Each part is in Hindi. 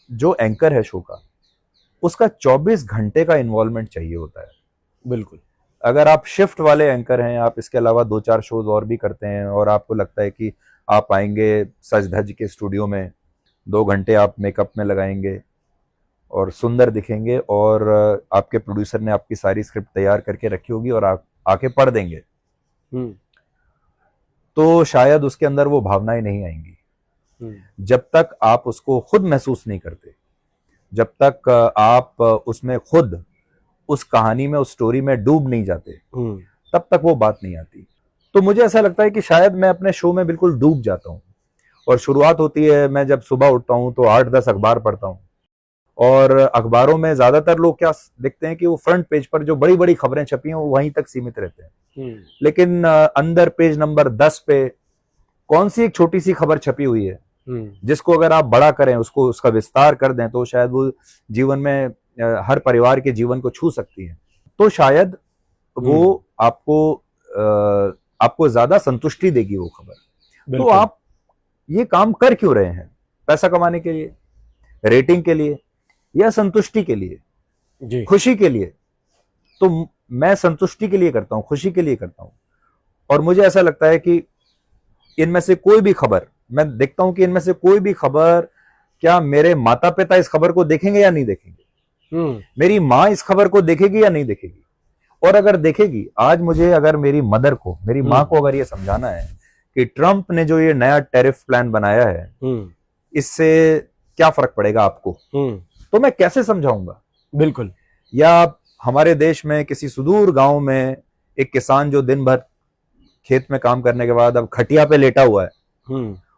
जो एंकर है शो का, उसका 24 घंटे का इन्वॉल्वमेंट चाहिए होता है। बिल्कुल। अगर आप शिफ्ट वाले एंकर हैं, आप इसके अलावा 2-4 शोज और भी करते हैं और आपको लगता है कि आप आएंगे सज धज के स्टूडियो में, 2 घंटे आप मेकअप में लगाएंगे और सुंदर दिखेंगे और आपके प्रोड्यूसर ने आपकी सारी स्क्रिप्ट तैयार करके रखी होगी और आप आके पढ़ देंगे, तो शायद उसके अंदर वो भावनाएं नहीं आएंगी। जब तक आप उसको खुद महसूस नहीं करते, जब तक आप उसमें खुद उस कहानी में, उस स्टोरी में डूब नहीं जाते, तब तक वो बात नहीं आती। तो मुझे ऐसा लगता है कि शायद मैं अपने शो में बिल्कुल डूब जाता हूँ। और शुरुआत होती है, मैं जब सुबह उठता हूँ तो 8-10 अखबार पढ़ता हूँ और अखबारों में ज्यादातर लोग क्या देखते हैं कि वो फ्रंट पेज पर जो बड़ी बड़ी खबरें छपी हैं वो वहीं तक सीमित रहते हैं, लेकिन अंदर पेज नंबर 10 पे कौन सी एक छोटी सी खबर छपी हुई है जिसको अगर आप बड़ा करें, उसको उसका विस्तार कर दें, तो शायद वो जीवन में हर परिवार के जीवन को छू सकती है। तो शायद वो आपको ज्यादा संतुष्टि देगी वो खबर। तो आप ये काम कर क्यों रहे हैं? पैसा कमाने के लिए, रेटिंग के लिए, या संतुष्टि के लिए जी, खुशी के लिए? तो मैं संतुष्टि के लिए करता हूं, खुशी के लिए करता हूं। और मुझे ऐसा लगता है कि इनमें से कोई भी खबर, मैं देखता हूं कि इनमें से कोई भी खबर, क्या मेरे माता पिता इस खबर को देखेंगे या नहीं देखेंगे, मेरी माँ इस खबर को देखेगी या नहीं देखेगी। और अगर देखेगी, आज मुझे अगर मेरी मदर को, मेरी माँ को अगर ये समझाना है कि ट्रंप ने जो ये नया टैरिफ प्लान बनाया है, इससे क्या फर्क पड़ेगा आपको, तो मैं कैसे समझाऊंगा? बिल्कुल। या हमारे देश में किसी सुदूर गांव में एक किसान जो दिन भर खेत में काम करने के बाद अब खटिया पे लेटा हुआ है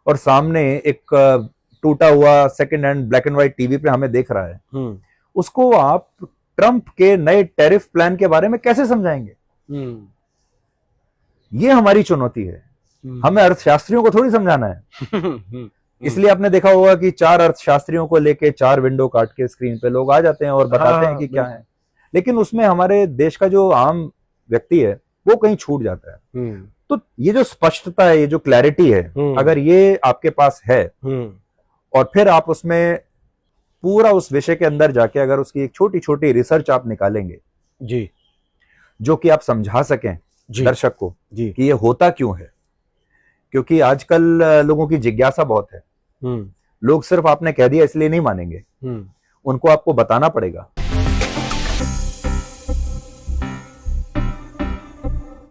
और सामने एक टूटा हुआ second hand black and white TV पे हमें देख रहा है, उसको आप ट्रंप के नए टैरिफ प्लान के बारे में कैसे समझाएंगे? ये हमारी चुनौती है। हमें अर्थशास्त्रियों को थोड़ी समझाना है। इसलिए आपने देखा होगा कि 4 अर्थशास्त्रियों को लेके 4 विंडो काट के स्क्रीन पे लोग आ जाते हैं और बताते हैं कि क्या है, लेकिन उसमें हमारे देश का जो आम व्यक्ति है वो कहीं छूट जाता है। तो ये जो स्पष्टता है, ये जो क्लैरिटी है, अगर ये आपके पास है और फिर आप उसमें पूरा उस विषय के अंदर जाके अगर उसकी एक छोटी छोटी रिसर्च आप निकालेंगे जी, जो कि आप समझा सकें दर्शक को जी कि ये होता क्यों है, क्योंकि आजकल लोगों की जिज्ञासा बहुत है। लोग सिर्फ आपने कह दिया इसलिए नहीं मानेंगे, उनको आपको बताना पड़ेगा।